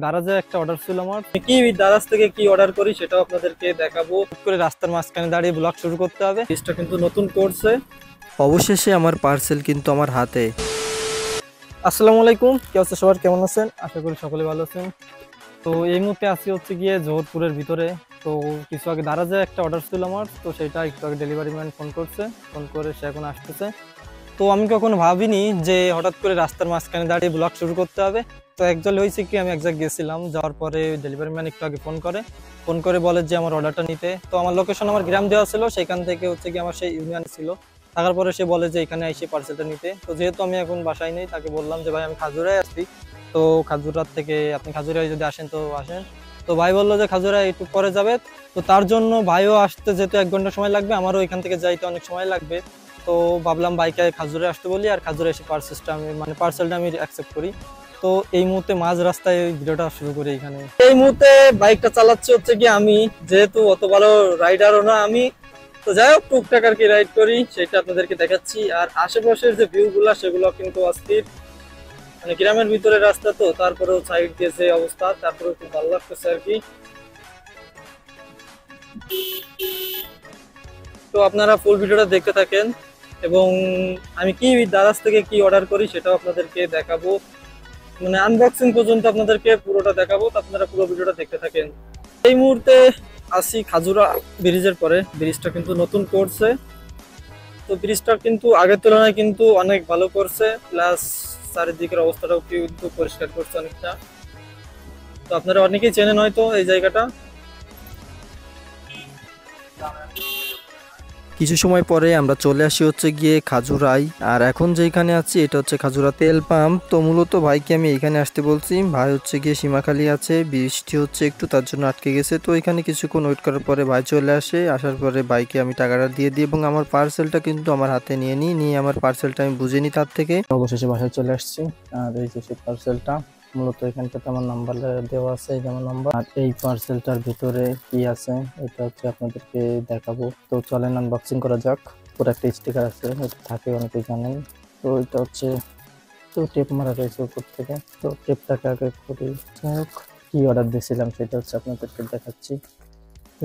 দারাজে একটা অর্ডার ছিল আমার। কি দারাজ থেকে কি অর্ডার করি সেটাও আপনাদেরকে দেখাবো। করে রাস্তার মাঝখানে দাঁড়িয়ে ব্লগ শুরু করতে হবে। লিস্টটা কিন্তু নতুন করছে। অবশেষে আমার পার্সেল কিন্তু আমার হাতে। আসসালামু আলাইকুম, কি অবস্থা সবার, কেমন আছেন? আশা করি সকলে ভালো আছেন। তো এই মুহূর্তে আছি হচ্ছে গিয়ে জোহরপুরের ভিতরে। তো কিছু আগে দারাজে একটা অর্ডার ছিল আমার, তো সেটা একটু আগে ডেলিভারি ম্যান ফোন করছে, ফোন করে সে এখন আসতেছে। তো আমি কখনো ভাবিনি যে হঠাৎ করে রাস্তার মাঝখানে দাঁড়িয়ে ব্লগ শুরু করতে হবে। তো একজন হয়েছে কি, আমি এক জায়গায় গেছিলাম, যাওয়ার পরে ডেলিভারি ম্যান একটু আগে ফোন করে বলে যে আমার অর্ডারটা নিতে। তো আমার লোকেশন আমার গ্রাম দেওয়া ছিল, সেখান থেকে হচ্ছে কি আমার সেই ইউনিয়ন ছিল। থাকার পরে সে বলে যে এখানে এসে পার্সেলটা নিতে। তো যেহেতু আমি এখন বাসায় নেই, তাকে বললাম যে ভাই আমি খাজুরায় আসছি, তো খাজুরার থেকে আপনি খাজুরায় যদি আসেন তো আসেন। তো ভাই বললো যে খাজুরায় একটু পরে যাবে। তো তার জন্য ভাইও আসতে যেহেতু 1 ঘন্টা সময় লাগবে, আমারও এখান থেকে যাইতে অনেক সময় লাগবে। তো ভাবলাম বাইকে খাজুরে আসতে বলি, আর খাজুরে এসে পার্সেলটা আমি অ্যাকসেপ্ট করি। তো এই মুহূর্তে মাঝ রাস্তায় ভিডিওটা শুরু করি এখানে। এই মুহূর্তে বাইকটা চালাচ্ছি হচ্ছে কি আমি, যেহেতু অত ভালো রাইডারও না আমি। তো যাই হোক, টুকটাক আর কি রাইড করি, সেটা আপনাদেরকে দেখাচ্ছি। আর আশেপাশের যে ভিউ গুলা সেগুলো কিন্তু অস্থির। মানে গ্রামের ভিতরে রাস্তা, তো তারপরেও সাইড দিয়ে যে অবস্থা, তারপরেও খুব ভালো লাগতেছে আর কি। তো আপনারা ফুল ভিডিওটা দেখতে থাকেন, এবং আমি কি দারাজ থেকে কি অর্ডার করি সেটাও আপনাদেরকে দেখাবো। মানে আনবক্সিং পর্যন্ত আপনাদেরকে পুরোটা দেখাবো, তো আপনারা পুরো ভিডিওটা দেখতে থাকেন। এই মুহূর্তে আসি খাজুরা ব্রিজের পরে। ব্রিজটা কিন্তু নতুন করছে, তো ব্রিজটা কিন্তু আগের তুলনায় কিন্তু অনেক ভালো করছে, প্লাস চারিদিকের অবস্থাটাও কিন্তু পরিষ্কার করছে অনেকটা। তো আপনারা অনেকেই চেনেন হয়তো এই জায়গাটা। কিছু সময় পরে আমরা চলে আসি হচ্ছে গিয়ে খাজুরাই। আর এখন যেখানে আছি এটা হচ্ছে খাজুরা তেল পাম্প। তো মূলত ভাইকে আমি এখানে আসতে বলছি, ভাই হচ্ছে গিয়ে সীমাখালি আছে, বৃষ্টি হচ্ছে একটু, তার জন্য আটকে গেছে। তো এখানে কিছুক্ষণ ওয়েট করার পরে ভাই চলে আসে। আসার পরে বাইকে আমি টাকাটা দিয়ে দিই এবং আমার পার্সেলটা কিন্তু আমার হাতে নিয়ে আমার পার্সেলটা আমি বুঝে নিই তার থেকে। অবশেষে বাসায় চলে আসছি। আর এই যে সেই পার্সেলটা, মূলত এখানটাতে আমার নাম্বার দেওয়া আছে, এই যেমন নাম্বার। আর এই পার্সেলটার ভিতরে কি আছে এটা হচ্ছে আপনাদেরকে দেখাবো। তো চলেন আনবক্সিং করা যাক। পুরো একটা স্টিকার আছে, এটা থাকে অনেকেই জানেন। তো এটা হচ্ছে, তো টেপ মারা রয়েছে উপর থেকে, তো টেপটাকে আগে করি। যাই হোক, কি অর্ডার দিয়েছিলাম সেটা হচ্ছে আপনাদেরকে দেখাচ্ছি।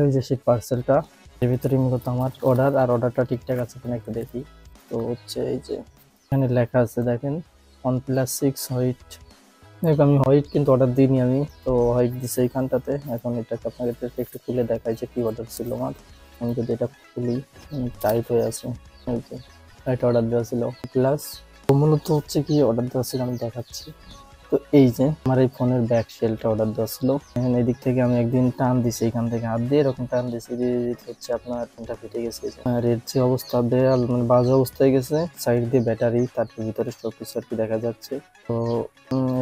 এই যে সেই পার্সেলটা, এর ভিতরে মূলত আমার অর্ডার, আর অর্ডারটা ঠিকঠাক আছে কিনা একটু দেখি। তো হচ্ছে এই যে এখানে লেখা আছে দেখেন, OnePlus 6 হোয়াইট। দেখো আমি হোয়াইট কিন্তু অর্ডার দিইনি, আমি তো হোয়াইট দিছি এইখানটাতে। এখন এটাকে আপনাদেরকে একটু খুলে দেখাই যে কি অর্ডার ছিল আমার। আমি যদি এটা খুলি, টাইট হয়ে আছে। এই যে এটা অর্ডার দেওয়া ছিল প্লাস, মূলত হচ্ছে কি অর্ডার দেওয়া ছিল আমি দেখাচ্ছি। তো এই যে আমার এই ফোনের ব্যাক শেলটা অর্ডার দেওয়া ছিল। এখন এই দিক থেকে আমি একদিন টান দিছি, এখান থেকে হাত দিয়ে এরকম টান দিছি, হচ্ছে আপনার ফোনটা ফেটে গেছে। আর এর যে অবস্থা, দেয়াল মানে বাজে অবস্থায় গেছে। সাইড দিয়ে ব্যাটারি, তারপর ভিতরে সবকিছু আর কি দেখা যাচ্ছে। তো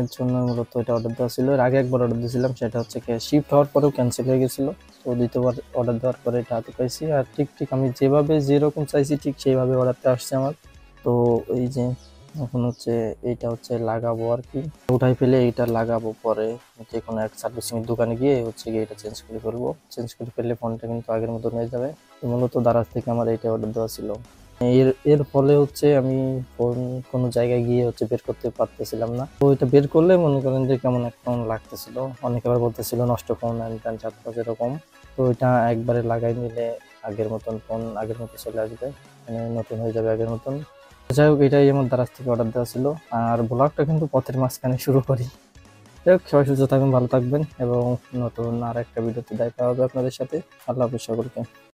এর জন্য মূলত এটা অর্ডার দেওয়া ছিল। এর আগে একবার অর্ডার দিয়েছিলাম, সেটা হচ্ছে শিফট হওয়ার পরেও ক্যান্সেল হয়ে গেছিল। তো দ্বিতীয়বার অর্ডার দেওয়ার পরে এটা হাতে পাইছি, আর ঠিক আমি যেভাবে যেরকম চাইছি ঠিক সেইভাবে অর্ডারটা আসছে আমার। তো এই যে এখন হচ্ছে এইটা হচ্ছে লাগাবো আর কি, উঠাই ফেলে এইটা লাগাবো। পরে যে কোনো এক সার্ভিসিং এর দোকানে গিয়ে হচ্ছে গিয়ে এটা চেঞ্জ করে ফেলবো। চেঞ্জ করে ফেললে ফোনটা কিন্তু আগের মতন হয়ে যাবে। তো মূলত দারাজ থেকে আমার এইটা অর্ডার দেওয়া ছিল। এর এর ফলে হচ্ছে আমি ফোন কোনো জায়গায় গিয়ে হচ্ছে বের করতে পারতেছিলাম না। তো এটা বের করলে মনে করেন যে কেমন একটা লাগতেছিল। অনেকে আবার বলতেছিল নষ্ট ফোন, এরকম। তো এটা একবারে লাগাই নিলে আগের মতন ফোন আগের মতো চলে আসবে, মানে নতুন হয়ে যাবে আগের মতন। যাই হোক, এটাই আমার দারাজ থেকে অর্ডার দেওয়া ছিল। আর ব্লগটা কিন্তু পথের মাঝখানে শুরু করি। যাই হোক, সবাই সুস্থ থাকবেন, ভালো থাকবেন, এবং নতুন আর একটা ভিডিওতে দেখা হবে আপনাদের সাথে। আল্লাহ হাফেজ সকলকে।